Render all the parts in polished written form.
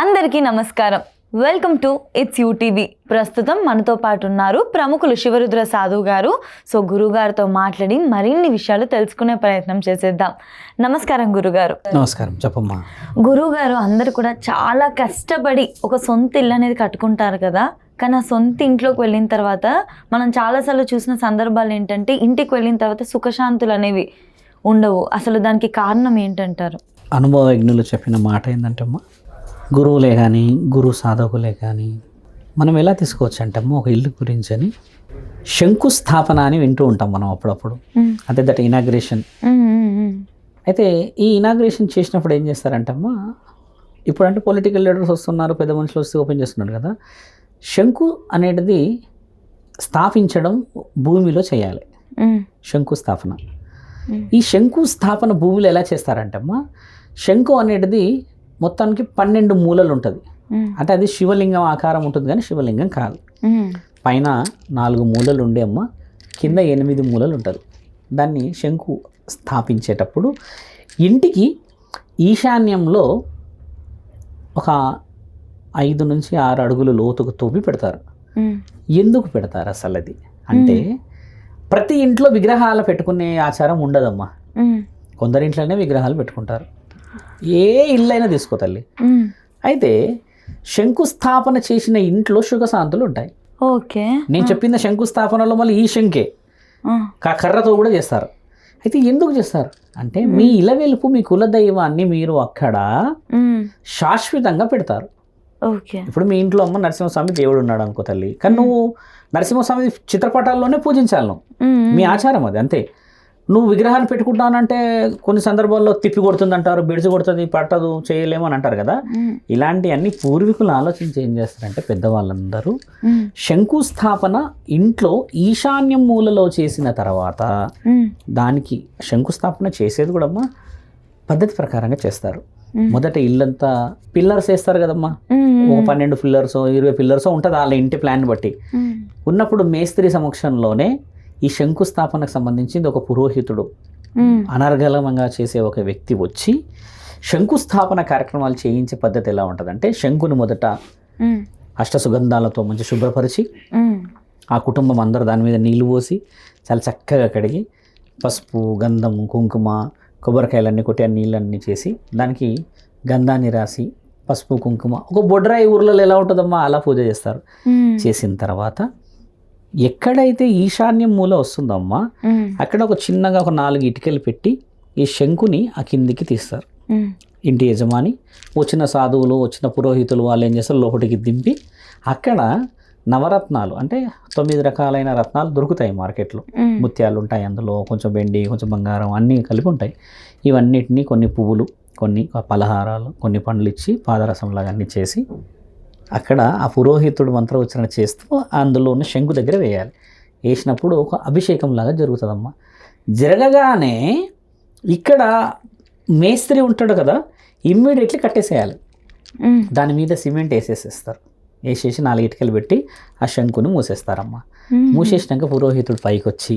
అందరికీ నమస్కారం. Welcome to it's UTV. ప్రస్తుతం మనతో పాటు ఉన్నారు ప్రముఖులు శివరుద్ర సాధువు గారు. సో గురుగారితో మాట్లాడి మరిన్ని విషయాలు తెలుసుకునే ప్రయత్నం చేసేద్దాం. నమస్కారం గురుగారు. నమస్కారం, చెప్పమ్మా. గురుగారు, అందరు కూడా చాలా కష్టపడి ఒక సొంత ఇల్లు అనేది కట్టుకుంటారు కదా. కానీ ఆ సొంత ఇంట్లోకి వెళ్ళిన తర్వాత మనం చాలాసార్లు చూసిన సందర్భాలు ఏంటంటే, ఇంటికి వెళ్ళిన తర్వాత సుఖశాంతులు అనేవి ఉండవు. అసలు దానికి కారణం ఏంటంటారు? అనుభవజ్ఞులు చెప్పిన మాట ఏంటంటే అమ్మా, గురువులే కానీ గురు సాధకులే కానీ మనం ఎలా తీసుకోవచ్చు అంటే అమ్మ, ఒక ఇల్లు గురించి అని శంకుస్థాపన అని వింటూ ఉంటాం మనం అప్పుడప్పుడు. అంటే దట్ ఇనాగ్రేషన్. అయితే ఈ ఇనాగ్రేషన్ చేసినప్పుడు ఏం చేస్తారంటే అమ్మ, ఇప్పుడు అంటే పొలిటికల్ లీడర్స్ వస్తున్నారు, పెద్ద మనుషులు వస్తే ఓపెన్ చేస్తున్నారు కదా. శంకు అనేది స్థాపించడం భూమిలో చేయాలి, శంకుస్థాపన. ఈ శంకుస్థాపన భూమిలో ఎలా చేస్తారంటే అమ్మ, శంకు అనేది మొత్తానికి 12 మూలలు ఉంటుంది. అంటే అది శివలింగం ఆకారం ఉంటుంది కానీ శివలింగం కాదు. పైన 4 మూలలు ఉండే అమ్మ, కింద 8 మూలలు ఉంటుంది. దాన్ని శంకు స్థాపించేటప్పుడు ఇంటికి ఈశాన్యంలో ఒక 5 నుంచి 6 అడుగులు లోతుకు తవ్వి పెడతారు. ఎందుకు పెడతారు అసలు అది అంటే, ప్రతి ఇంట్లో విగ్రహాలు పెట్టుకునే ఆచారం ఉండదమ్మా. కొందరి ఇంట్లోనే విగ్రహాలు పెట్టుకుంటారు. ఏ ఇల్లైనా తీసుకో తల్లి. అయితే శంకుస్థాపన చేసిన ఇంట్లో సుఖశాంతులు ఉంటాయి. ఓకే, నేను చెప్పిన శంకుస్థాపనలో మళ్ళీ ఈ శంకే కర్రతో కూడా చేస్తారు. అయితే ఎందుకు చేస్తారు అంటే, మీ ఇలవెలుపు మీ కులదైవాన్ని మీరు అక్కడ శాశ్వతంగా పెడతారు. ఓకే, ఇప్పుడు మీ ఇంట్లో అమ్మ నరసింహస్వామి దేవుడు ఉన్నాడు అనుకో తల్లి, కానీ నువ్వు నరసింహస్వామి చిత్రపటాల్లోనే పూజించాలి. నువ్వు మీ ఆచారం అది, అంతే. నువ్వు విగ్రహాలు పెట్టుకుంటానంటే కొన్ని సందర్భాల్లో తిప్పి కొడుతుంది అంటారు, బెడిసి కొడుతుంది, పట్టదు, చేయలేము అని అంటారు కదా. ఇలాంటి అన్ని పూర్వీకులు ఆలోచించి ఏం చేస్తారంటే, పెద్దవాళ్ళందరూ శంకుస్థాపన ఇంట్లో ఈశాన్యం మూలలో చేసిన తర్వాత దానికి శంకుస్థాపన చేసేది కూడా అమ్మా పద్ధతి ప్రకారంగా చేస్తారు. మొదట ఇల్లంతా పిల్లర్స్ వేస్తారు కదమ్మా, ఒక 12 పిల్లర్స్ 20 పిల్లర్స్ ఉంటుంది వాళ్ళ ఇంటి ప్లాన్ బట్టి. ఉన్నప్పుడు మేస్త్రి సమక్షంలోనే ఈ శంకుస్థాపనకు సంబంధించింది ఒక పురోహితుడు అనర్గళంగా చేసే ఒక వ్యక్తి వచ్చి శంకుస్థాపన కార్యక్రమాలు చేయించే పద్ధతి ఎలా ఉంటుందంటే, శంకుని మొదట అష్టసుగంధాలతో మంచి శుభ్రపరిచి ఆ కుటుంబం అందరూ దాని మీద నీళ్లు పోసి చాలా చక్కగా కడిగి పసుపు, గంధం, కుంకుమ, కొబ్బరికాయలన్నీ కొట్టి ఆ నీళ్ళన్నీ చేసి దానికి గంధాన్ని రాసి పసుపు, కుంకుమ, ఒక బొడ్రాయి ఊర్లలో ఎలా ఉంటుందమ్మా అలా పూజ చేస్తారు. చేసిన తర్వాత ఎక్కడైతే ఈశాన్యం మూల వస్తుందమ్మా అక్కడ ఒక చిన్నగా ఒక 4 ఇటుకలు పెట్టి ఈ శంకుని ఆ కిందికి తీస్తారు. ఇంటి యజమాని, వచ్చిన సాధువులు, వచ్చిన పురోహితులు వాళ్ళు ఏం చేస్తారు, లోపలికి దింపి అక్కడ నవరత్నాలు అంటే 9 రకాలైన రత్నాలు దొరుకుతాయి మార్కెట్లో. ముత్యాలు ఉంటాయి అందులో, కొంచెం వెండి, కొంచెం బంగారం అన్నీ కలిపి ఉంటాయి. ఇవన్నిటినీ కొన్ని పువ్వులు, కొన్ని పలహారాలు, కొన్ని పండ్లు ఇచ్చి పాదరసంలాగా అన్నీ చేసి అక్కడ ఆ పురోహితుడు మంత్రోచ్చరణ చేస్తూ అందులో ఉన్న శంకు దగ్గర వేయాలి. వేసినప్పుడు ఒక అభిషేకం లాగా జరుగుతుందమ్మా. జరగగానే ఇక్కడ మేస్త్రి ఉంటాడు కదా, ఇమ్మీడియట్లీ కట్టేసేయాలి. దాని మీద సిమెంట్ వేసేసేస్తారు. వేసేసి 4 ఇటుకలు పెట్టి ఆ శంకుని మూసేస్తారమ్మా. మూసేసినాక పురోహితుడు పైకి వచ్చి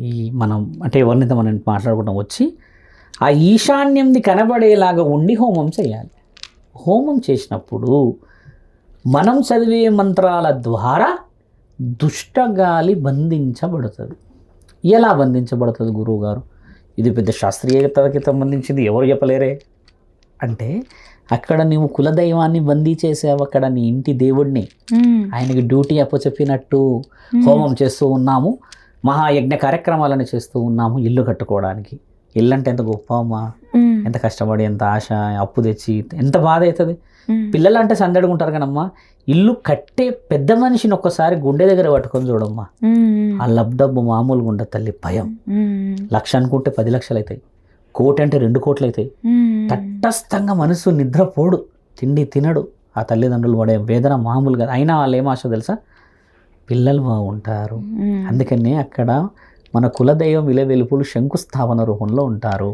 ఈ మనం అంటే ఎవరినైతే మనం మాట్లాడుకుంటాం వచ్చి ఆ ఈశాన్యంది కనబడేలాగా ఉండి హోమం చేయాలి. హోమం చేసినప్పుడు మనం చదివే మంత్రాల ద్వారా దుష్టగాలి బంధించబడుతుంది. ఎలా బంధించబడుతుంది గురువుగారు? ఇది పెద్ద శాస్త్రీయతకి సంబంధించింది, ఎవరు చెప్పలేరే. అంటే అక్కడ నీవు కులదైవాన్ని బందీ చేసావు, అక్కడ నీ ఇంటి దేవుడిని ఆయనకి డ్యూటీ అప్పచెప్పినట్టు హోమం చేస్తూ ఉన్నాము, మహాయజ్ఞ కార్యక్రమాలను చేస్తూ ఉన్నాము ఇల్లు కట్టుకోవడానికి. ఇల్లు అంటే ఎంత గొప్ప అమ్మా, ఎంత కష్టపడి, ఎంత ఆశ, అప్పు తెచ్చి ఎంత బాధ అవుతుంది. పిల్లలు అంటే సందడుకుంటారు కానమ్మా, ఇల్లు కట్టే పెద్ద మనిషిని ఒక్కసారి గుండె దగ్గర పట్టుకొని చూడమ్మా, ఆ డబ్బు మామూలుగా ఉండదు తల్లి. భయం. 1,00,000 అనుకుంటే 10 లక్షలు అవుతాయి, 1 కోటి అంటే 2 కోట్లు అవుతాయి. తటస్థంగా మనసు నిద్రపోడు, తిండి తినడు. ఆ తల్లిదండ్రులు పడే వేదన మామూలుగా. అయినా వాళ్ళు ఏం ఆశ తెలుసా, పిల్లలు బాగుంటారు. అందుకనే అక్కడ మన కులదైవం విలవెలుపులు శంకుస్థాపన రూపంలో ఉంటారు.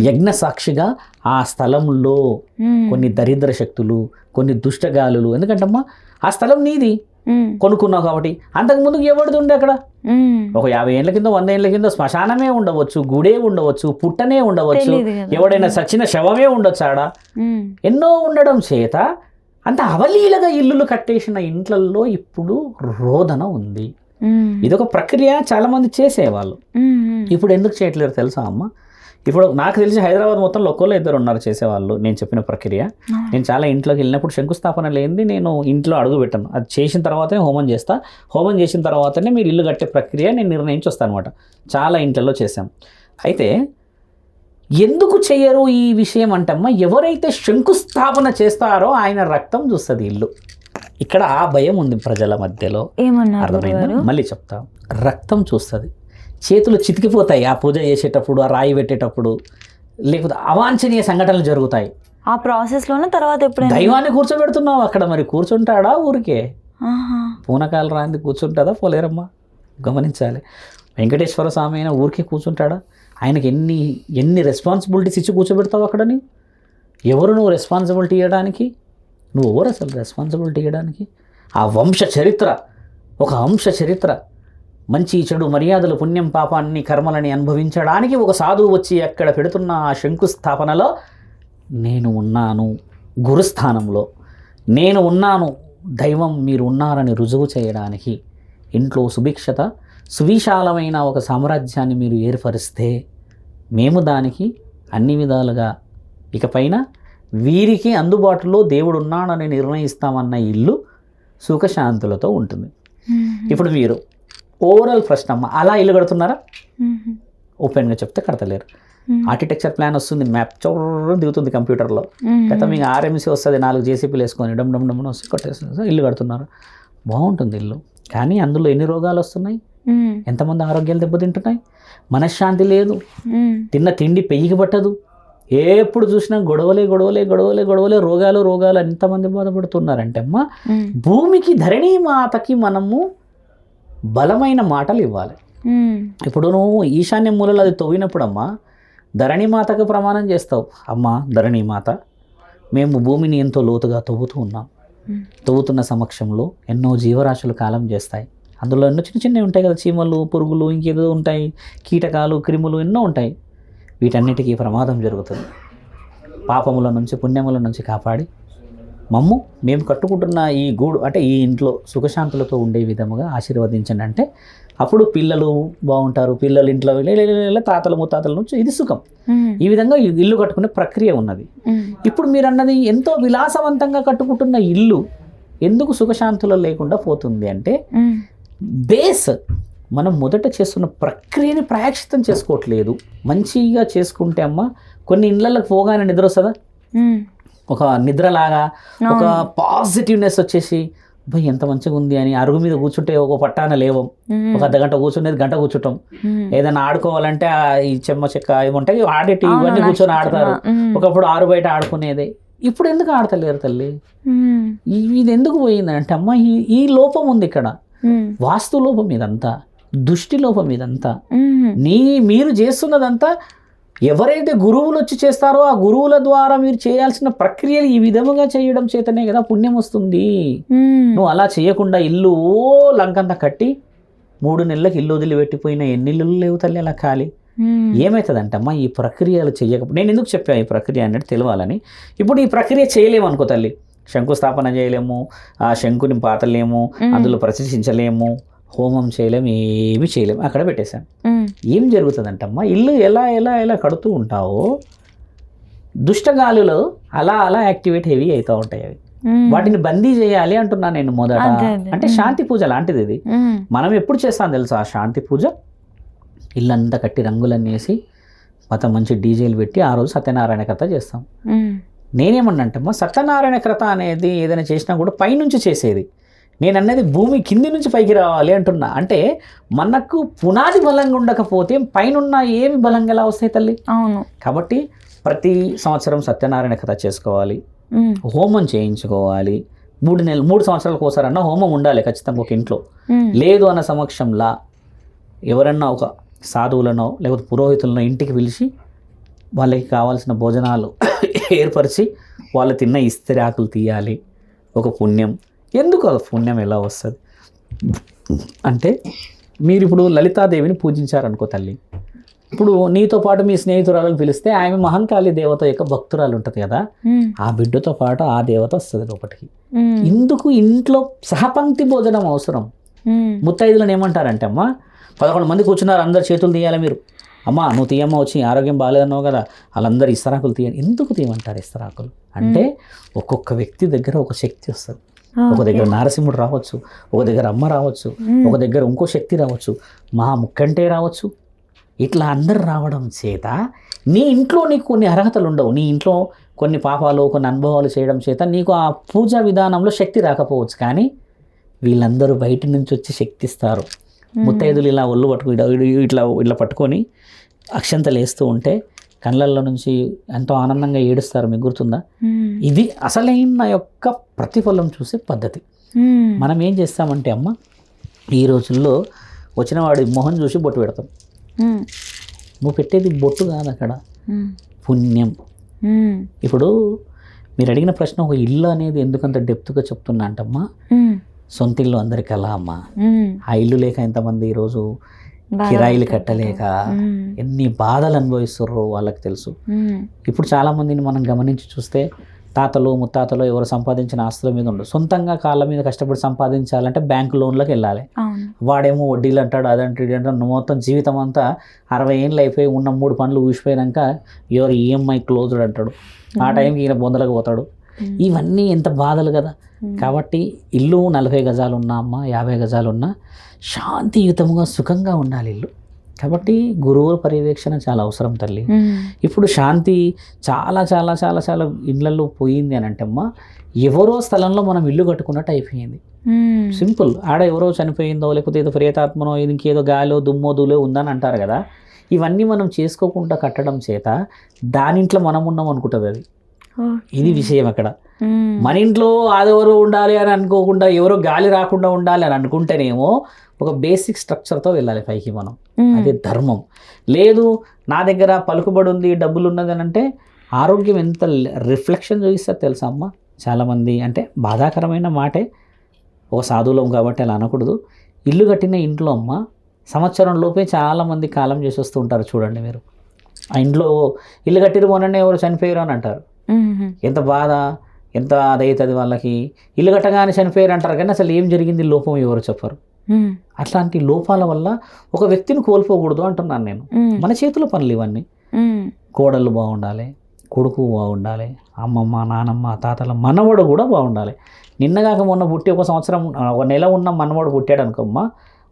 యజ్ఞ సాక్షిగా ఆ స్థలంలో కొన్ని దరిద్ర శక్తులు, కొన్ని దుష్టగాలులు, ఎందుకంటమ్మా ఆ స్థలం నీది, కొనుక్కున్నావు కాబట్టి. అంతకుముందు ఎవరిది ఉండే అక్కడ? ఒక 50 ఏళ్ళ కింద 100 ఏళ్ళ కింద శ్మశానమే ఉండవచ్చు, గుడే ఉండవచ్చు, పుట్టనే ఉండవచ్చు, ఎవడైనా సచిన శవమే ఉండొచ్చు ఆడ. ఎన్నో ఉండడం చేత అంత అవలీలగా ఇల్లులు కట్టేసిన ఇంట్లల్లో ఇప్పుడు రోదన ఉంది. ఇదొక ప్రక్రియ చాలామంది చేసేవాళ్ళు. ఇప్పుడు ఎందుకు చేయట్లేరు తెలుసా అమ్మ? ఇప్పుడు నాకు తెలిసి హైదరాబాద్ మొత్తంలో ఒక్కళ్ళు ఇద్దరు ఉన్నారు చేసేవాళ్ళు నేను చెప్పిన ప్రక్రియ. నేను చాలా ఇంట్లోకి వెళ్ళినప్పుడు శంకుస్థాపన లేనిది నేను ఇంట్లో అడుగు పెట్టాను. అది చేసిన తర్వాతనే హోమం చేస్తా. హోమం చేసిన తర్వాతనే మీరు ఇల్లు కట్టే ప్రక్రియ నేను నిర్ణయించి వస్తాను అనమాట. చాలా ఇంట్లలో చేశాం. అయితే ఎందుకు చేయరు ఈ విషయం అంటమ్మా, ఎవరైతే శంకుస్థాపన చేస్తారో ఆయన రక్తం చూస్తుంది ఇల్లు. ఇక్కడ ఆ భయం ఉంది ప్రజల మధ్యలో. అర్థమైందా? మళ్ళీ చెప్తా. రక్తం చూస్తుంది, చేతులు చితికిపోతాయి ఆ పూజ చేసేటప్పుడు, ఆ రాయి పెట్టేటప్పుడు, లేకపోతే అవాంఛనీయ సంఘటనలు జరుగుతాయి ఆ ప్రాసెస్లోనే. తర్వాత ఎప్పుడైనా దైవాన్ని కూర్చోబెడుతున్నావు అక్కడ, మరి కూర్చుంటాడా ఊరికే? పూనకాలు రాంది కూర్చుంటుందా? పోలేరమ్మా, గమనించాలి. వెంకటేశ్వర స్వామి అయినా ఊరికే కూర్చుంటాడా? ఆయనకి ఎన్ని రెస్పాన్సిబిలిటీస్ ఇచ్చి కూర్చోబెడతావు అక్కడని? ఎవరు నువ్వు రెస్పాన్సిబిలిటీ ఇవ్వడానికి? నువ్వు ఎవరు అసలు రెస్పాన్సిబిలిటీ ఇవ్వడానికి? ఆ వంశ చరిత్ర, ఒక వంశ చరిత్ర, మంచి చెడు మర్యాదలు, పుణ్యం పాపాన్ని కర్మలని అనుభవించడానికి ఒక సాధువు వచ్చి అక్కడ పెడుతున్న ఆ శంకుస్థాపనలో నేను ఉన్నాను, గురుస్థానంలో నేను ఉన్నాను, దైవం మీరు ఉన్నారని రుజువు చేయడానికి. ఇంట్లో సుభిక్షత, సువిశాలమైన ఒక సామ్రాజ్యాన్ని మీరు ఏర్పరిస్తే మేము దానికి అన్ని విధాలుగా ఇకపైన వీరికి అందుబాటులో దేవుడు ఉన్నాడని నిర్ణయిస్తామన్న ఇల్లు సుఖశాంతులతో ఉంటుంది. ఇప్పుడు మీరు ఓవరాల్ ప్రశ్న అమ్మ, అలా ఇల్లు కడుతున్నారా? ఓపెన్గా చెప్తే కడతలేరు. ఆర్కిటెక్చర్ ప్లాన్ వస్తుంది, మ్యాప్ చౌర్రం దిగుతుంది కంప్యూటర్లో, అయితే మీకు ఆర్ఎంసీ వస్తుంది, 4 జేసీపీలు వేసుకొని డమ్ డమ్ డమ్ వస్తే కొట్టేస్తుంది, ఇల్లు కడుతున్నారు. బాగుంటుంది ఇల్లు, కానీ అందులో ఎన్ని రోగాలు వస్తున్నాయి, ఎంతమంది ఆరోగ్యాలు దెబ్బతింటున్నాయి, మనశ్శాంతి లేదు, తిన్న తిండి పెయ్యికి పట్టదు, ఎప్పుడు చూసినా గొడవలే గొడవలే గొడవలే గొడవలే, రోగాలు రోగాలు. ఎంతమంది బాధపడుతున్నారంటే అమ్మ, భూమికి ధరణీ మాతకి మనము బలమైన మాటలు ఇవ్వాలి. ఇప్పుడు నువ్వు ఈశాన్య మూలలో అది తవ్వినప్పుడు అమ్మ, ధరణీమాతకు ప్రమాణం చేస్తావు. అమ్మ ధరణీమాత, మేము భూమిని ఎంతో లోతుగా తవ్వుతూ ఉన్నాం, తవ్వుతున్న సమక్షంలో ఎన్నో జీవరాశులు కాలం చేస్తాయి. అందులో ఎన్నో చిన్న చిన్నవి ఉంటాయి కదా, చీమలు, పురుగులు, ఇంకేదో ఉంటాయి, కీటకాలు, క్రిములు ఎన్నో ఉంటాయి. వీటన్నిటికీ ప్రమాదం జరుగుతుంది. పాపముల నుంచి పుణ్యముల నుంచి కాపాడి మమ్ము మేము కట్టుకుంటున్న ఈ గూడు, అంటే ఈ ఇంట్లో సుఖశాంతులతో ఉండే విధముగా ఆశీర్వదించండి అంటే అప్పుడు పిల్లలు బాగుంటారు. పిల్లలు ఇంట్లో తాతలు ముత్తాతల నుంచి ఇది సుఖం. ఈ విధంగా ఇల్లు కట్టుకునే ప్రక్రియ ఉన్నది. ఇప్పుడు మీరు అన్నది ఎంతో విలాసవంతంగా కట్టుకుంటున్న ఇల్లు ఎందుకు సుఖశాంతులు లేకుండా పోతుంది అంటే బేస్ మనం మొదట చేస్తున్న ప్రక్రియని ప్రాయశ్చిత్తం చేసుకోవట్లేదు. మంచిగా చేసుకుంటే అమ్మ కొన్ని ఇళ్ళకి పోగానే నిద్ర వస్తుందా, ఒక నిద్రలాగా ఒక పాజిటివ్నెస్ వచ్చేసి భయ్ ఎంత మంచిగా ఉంది అని అరుగు మీద కూర్చుంటే ఒక పట్టాన లేవం, ఒక అర్ధగంట కూర్చునేది గంట కూర్చుంటాం. ఏదైనా ఆడుకోవాలంటే ఈ చెమ్మ చెక్క ఏముంటాయి ఆడేటి ఇవన్నీ కూర్చొని ఆడతారు. ఒకప్పుడు 6 బయట ఆడుకునేదే, ఇప్పుడు ఎందుకు ఆడతలేరు తల్లి? ఇది ఎందుకు పోయిందంటే అమ్మ ఈ లోపం ఉంది ఇక్కడ, వాస్తు లోపం ఇదంతా, దృష్టి లోపం ఇదంతా. మీరు చేస్తున్నదంతా ఎవరైతే గురువులు వచ్చి చేస్తారో ఆ గురువుల ద్వారా మీరు చేయాల్సిన ప్రక్రియలు ఈ విధముగా చేయడం చేతనే కదా పుణ్యం వస్తుంది. నువ్వు అలా చేయకుండా ఇల్లు లంకంతా కట్టి 3 నెలలకు ఇల్లు వదిలిపెట్టిపోయిన ఎన్ని ఇల్లు లేవు తల్లి అలా ఖాళీ. ఏమవుతుందంటమ్మా ఈ ప్రక్రియలు చేయకపోతే, నేను ఎందుకు చెప్పాను ఈ ప్రక్రియ అనేది తెలియాలని. ఇప్పుడు ఈ ప్రక్రియ చేయలేము అనుకో తల్లి, శంకుస్థాపన చేయలేము, ఆ శంకుని పాతలేము, అందులో ప్రతిష్ఠించలేము, హోమం చేయలేము, ఏమి చేయలేము, అక్కడ పెట్టేశాం. ఏం జరుగుతుందంటమ్మా, ఇల్లు ఎలా ఎలా ఎలా కడుతూ ఉంటావో దుష్టగాలులు అలా అలా యాక్టివేట్ హెవీ అవుతూ ఉంటాయి. అవి వాటిని బందీ చేయాలి అంటున్నా నేను మొదట. అంటే శాంతి పూజ లాంటిది ఇది. మనం ఎప్పుడు చేస్తాం తెలుసా శాంతి పూజ? ఇల్లంతా కట్టి రంగులన్నీ వేసి మొత్తం మంచి డీజేలు పెట్టి ఆ రోజు సత్యనారాయణ కథ చేస్తాం. నేనేమన్నంటమ్మా, సత్యనారాయణ కథ అనేది ఏదైనా చేసినా కూడా పైనుంచి చేసేది. నేను అన్నది భూమి కింది నుంచి పైకి రావాలి అంటున్నా. అంటే మనకు పునాది బలంగా ఉండకపోతే పైన ఏమి బలంగా ఎలా వస్తాయి తల్లి? అవును. కాబట్టి ప్రతి సంవత్సరం సత్యనారాయణ కథ చేసుకోవాలి, హోమం చేయించుకోవాలి. 3 సంవత్సరాలకు ఒకసారన్నా హోమం ఉండాలి ఖచ్చితంగా ఒక ఇంట్లో. లేదు అన్న సమక్షంలో ఎవరన్నా ఒక సాధువులనో లేకపోతే పురోహితులనో ఇంటికి పిలిచి వాళ్ళకి కావాల్సిన భోజనాలు ఏర్పరిచి వాళ్ళు తిన్న ఇస్తిరాకులు తీయాలి. ఒక పుణ్యం. ఎందుకు అది పుణ్యం ఎలా వస్తుంది అంటే, మీరు ఇప్పుడు లలితాదేవిని పూజించారనుకో తల్లి, ఇప్పుడు నీతో పాటు మీ స్నేహితురాలను పిలిస్తే ఆమె మహంకాళి దేవత యొక్క భక్తురాలు ఉంటుంది కదా, ఆ బిడ్డతో పాటు ఆ దేవత వస్తుంది లోపలికి. ఇందుకు ఇంట్లో సహపంక్తి భోజనం అవసరం. ముత్తైదులను ఏమంటారంటే, అమ్మ 11 మంది కూర్చున్నారు, అందరు చేతులు తీయాలి, మీరు అమ్మ నువ్వు తీయమ్మ, వచ్చి ఆరోగ్యం బాగాలేదన్నావు కదా, వాళ్ళందరూ ఇస్తరాకులు తీయండి. ఎందుకు తీయమంటారు ఇస్తరాకులు అంటే, ఒక్కొక్క వ్యక్తి దగ్గర ఒక శక్తి వస్తుంది. ఒక దగ్గర నారసింహుడు రావచ్చు, ఒక దగ్గర అమ్మ రావచ్చు, ఒక దగ్గర ఇంకో శక్తి రావచ్చు, ముక్కంటే రావచ్చు. ఇట్లా అందరు రావడం చేత నీ ఇంట్లో నీకు కొన్ని అర్హతలు ఉండవు, నీ ఇంట్లో కొన్ని పాపాలు కొన్ని అనుభవాలు చేయడం చేత నీకు ఆ పూజా విధానంలో శక్తి రాకపోవచ్చు. కానీ వీళ్ళందరూ బయట నుంచి వచ్చి శక్తి ఇస్తారు. ముత్తైదులు ఇలా ఒళ్ళు పట్టుకు ఇట్లా ఇట్లా పట్టుకొని అక్షంతలు వేస్తూ ఉంటే కళ్ళల్లో నుంచి ఎంతో ఆనందంగా ఏడుస్తారు. మీకు గుర్తుందా? ఇది అసలైన యొక్క ప్రతిఫలం చూసే పద్ధతి. మనం ఏం చేస్తామంటే, అమ్మ ఈ రోజుల్లో వచ్చిన వాడి మొహం చూసి బొట్టు పెడతాం. నువ్వు పెట్టేది బొట్టు కాదు, అక్కడ పుణ్యం. ఇప్పుడు మీరు అడిగిన ప్రశ్న, ఒక ఇల్లు అనేది ఎందుకంత డెప్త్గా చెప్తున్నా అంటమ్మా, సొంత ఇల్లు అందరికి అలా అమ్మ. ఆ ఇల్లు లేక ఎంతమంది ఈరోజు కిరాయిలు కట్టలేక ఎన్ని బాధలు అనుభవిస్తుర్రో వాళ్ళకి తెలుసు. ఇప్పుడు చాలామందిని మనం గమనించి చూస్తే తాతలు ముత్తాతలు ఎవరు సంపాదించిన ఆస్తుల మీద ఉండదు, సొంతంగా కాళ్ళ మీద కష్టపడి సంపాదించాలంటే బ్యాంకు లోన్లకు వెళ్ళాలి. వాడేమో వడ్డీలు అంటాడు, అదంటే ఇది అంటాడు. మొత్తం జీవితం అంతా 60 ఏళ్ళు అయిపోయి ఉన్న 3 పనులు ఊసిపోయాక ఎవరు ఈఎంఐ క్లోజ్డ్ అంటాడు. ఆ టైంకి ఈయన బొందలకు పోతాడు. ఇవన్నీ ఎంత బాధలు కదా. కాబట్టి ఇల్లు 40 గజాలు ఉన్నా అమ్మ, 50 గజాలు ఉన్నా శాంతియుతంగా సుఖంగా ఉండాలి ఇల్లు. కాబట్టి గురువుల పర్యవేక్షణ చాలా అవసరం తల్లి. ఇప్పుడు శాంతి చాలా చాలా చాలా చాలా ఇళ్లలో పోయింది అని అంటే అమ్మ, ఎవరో స్థలంలో మనం ఇల్లు కట్టుకున్నట్టు అయిపోయింది. సింపుల్. ఆడ ఎవరో చనిపోయిందో లేకపోతే ఏదో ప్రేతాత్మనో ఇంకేదో గాలో దుమ్మో దూలో ఉందని అంటారు కదా. ఇవన్నీ మనం చేసుకోకుండా కట్టడం చేత దానింట్లో మనం ఉన్నాం అనుకుంటుంది అది. ఇది విషయం అక్కడ. మన ఇంట్లో ఆదెవరో ఉండాలి అని అనుకోకుండా ఎవరో గాలి రాకుండా ఉండాలి అని అనుకుంటేనేమో ఒక బేసిక్ స్ట్రక్చర్తో వెళ్ళాలి పైకి మనం. అదే ధర్మం. లేదు నా దగ్గర పలుకుబడి ఉంది, డబ్బులు ఉన్నది అని అంటే ఆరోగ్యం ఎంత రిఫ్లెక్షన్ చూపిస్తారు తెలుసా అమ్మ. చాలామంది అంటే బాధాకరమైన మాటే, ఒక సాధువులం కాబట్టి అలా అనకూడదు. ఇల్లు కట్టిన ఇంట్లో అమ్మ సంవత్సరం లోపే చాలామంది కాలం చేసి వస్తూ ఉంటారు. చూడండి మీరు, ఆ ఇంట్లో ఇల్లు కట్టిరు మొన్ననే ఎవరు చనిపోయారు అని అంటారు. ఎంత బాధ, ఎంత అదవుతుంది వాళ్ళకి. ఇల్లు కట్టగానే చనిపోయారు అంటారు కానీ అసలు ఏం జరిగింది లోపం ఎవరు చెప్పరు. అట్లాంటి లోపాల వల్ల ఒక వ్యక్తిని కోల్పోకూడదు అంటున్నాను నేను. మన చేతుల పనులు ఇవన్నీ. కోడళ్ళు బాగుండాలి, కొడుకు బాగుండాలి, అమ్మమ్మ నానమ్మ తాతల మనవడు కూడా బాగుండాలి. నిన్నగాక మొన్న పుట్టి ఒక సంవత్సరం ఒక నెల ఉన్న మనవడు పుట్టాడు అనుకోమ్మా,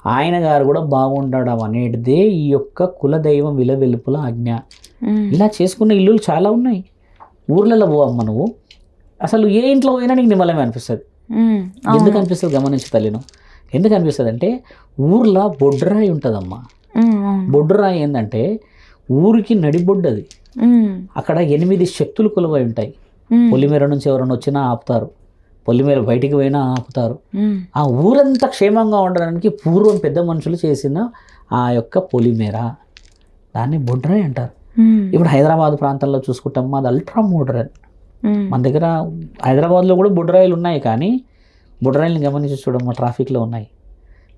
ఆయన గారు కూడా బాగుండడం అనేటిదే ఈ యొక్క కులదైవం విలవెలుపుల ఆజ్ఞ. ఇలా చేసుకున్న ఇల్లులు చాలా ఉన్నాయి. ఊర్లలో పోవమ్మ నువ్వు, అసలు ఏ ఇంట్లో పోయినా నీకు నిమ్మలమే అనిపిస్తుంది. ఎందుకు అనిపిస్తుంది గమనించు తల్లిను. ఎందుకు అనిపిస్తుంది అంటే ఊర్లో బొడ్రాయి ఉంటుందమ్మా. బొడ్రాయి ఏంటంటే ఊరికి నడిబొడ్డది. అక్కడ 8 శక్తులు కొలువై ఉంటాయి. పొలిమేర నుంచి ఎవరైనా వచ్చినా ఆపుతారు, పొలిమేర బయటికి పోయినా ఆపుతారు. ఆ ఊరంతా క్షేమంగా ఉండడానికి పూర్వం పెద్ద మనుషులు చేసిన ఆ యొక్క పొలిమేర, దాన్ని బొడ్రాయి అంటారు. ఇప్పుడు హైదరాబాద్ ప్రాంతంలో చూసుకుంటాం, మాది అల్ట్రా మోడర్న్. మన దగ్గర హైదరాబాద్లో కూడా బొడ్రాయిలు ఉన్నాయి, కానీ బొడ్రాయిల్ని గమనించి చూడమ్మా ట్రాఫిక్లో ఉన్నాయి.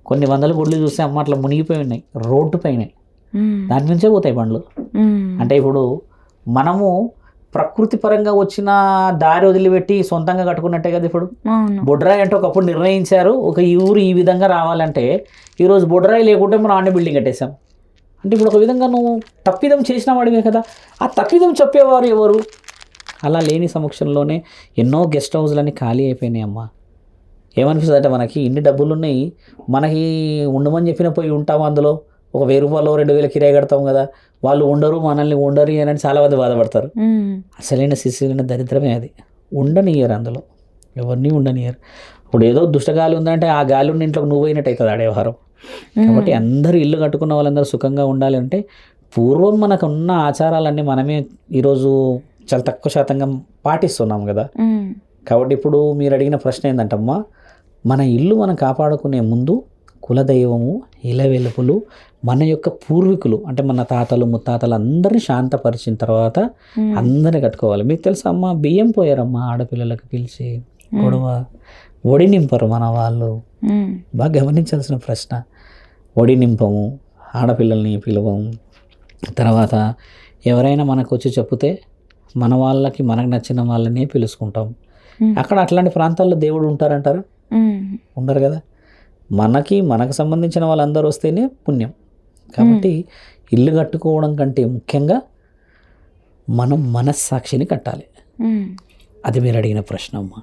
కొన్ని వందల గుళ్ళు చూస్తే అమ్మ అట్లా మునిగిపోయి ఉన్నాయి రోడ్డు పైన, దాని నుంచే పోతాయి బండ్లు. అంటే ఇప్పుడు మనము ప్రకృతి పరంగా వచ్చిన దారి వదిలిపెట్టి సొంతంగా కట్టుకున్నట్టే కదా. ఇప్పుడు బొడ్రాయి అంటే ఒకప్పుడు నిర్ణయించారు, ఒక ఈ ఊరు ఈ విధంగా రావాలంటే ఈరోజు బొడ్రాయి లేకుంటే మనం ఆనే బిల్డింగ్ కట్టేసాం. అంటే ఇప్పుడు ఒక విధంగా నువ్వు తప్పిదం చేసిన వాడివే కదా. ఆ తప్పిదం చెప్పేవారు ఎవరు? అలా లేని సమక్షంలోనే ఎన్నో గెస్ట్ హౌస్లన్నీ ఖాళీ అయిపోయినాయి అమ్మ. ఏమనిపిస్తుంది అంటే మనకి ఇన్ని డబ్బులు ఉన్నాయి, మనకి ఉండమని చెప్పిన పోయి ఉంటాము, అందులో ఒక 1000 రూపాయలు 2000 కిరాయి కడతాం కదా, వాళ్ళు ఉండరు మనల్ని ఉండరు అని చాలామంది బాధపడతారు. అసలైన శిశులైన దరిద్రమే అది. ఉండనియరు, అందులో ఎవరిని ఉండనియరు. ఇప్పుడు ఏదో దుష్టగాలి ఉందంటే ఆ గాలి ఉన్న ఇంట్లోకి నువ్వు పోయినట్టు అవుతుంది ఆడే వ్యవహారం. కాబట్టి అందరూ ఇల్లు కట్టుకున్న వాళ్ళందరూ సుఖంగా ఉండాలి అంటే పూర్వం మనకు ఉన్న ఆచారాలన్నీ మనమే ఈరోజు చాలా తక్కువ శాతంగా పాటిస్తున్నాం కదా. కాబట్టి ఇప్పుడు మీరు అడిగిన ప్రశ్న ఏంటంటమ్మా, మన ఇల్లు మనం కాపాడుకునే ముందు కులదైవము ఇలవెలుపులు మన యొక్క పూర్వీకులు అంటే మన తాతలు ముత్తాతలు అందరినీ శాంతపరిచిన తర్వాత అందరినీ కట్టుకోవాలి. మీకు తెలుసా అమ్మ, బియ్యం పోయారమ్మా ఆడపిల్లలకు పిలిచి గొడవ, ఒడి నింపరు మన వాళ్ళు. బాగా గమనించాల్సిన ప్రశ్న. ఒడి నింపము, ఆడపిల్లల్ని పిలవము, తర్వాత ఎవరైనా మనకు వచ్చి చెప్తే మన వాళ్ళకి మనకు నచ్చిన వాళ్ళనే పిలుచుకుంటాం. అక్కడ అట్లాంటి ప్రాంతాల్లో దేవుడు ఉంటారంటారా? ఉండరు కదా. మనకు సంబంధించిన వాళ్ళందరూ వస్తేనే పుణ్యం. కాబట్టి ఇల్లు కట్టుకోవడం కంటే ముఖ్యంగా మనం మనస్సాక్షిని కట్టాలి. అది మీరు అడిగిన ప్రశ్న అమ్మా.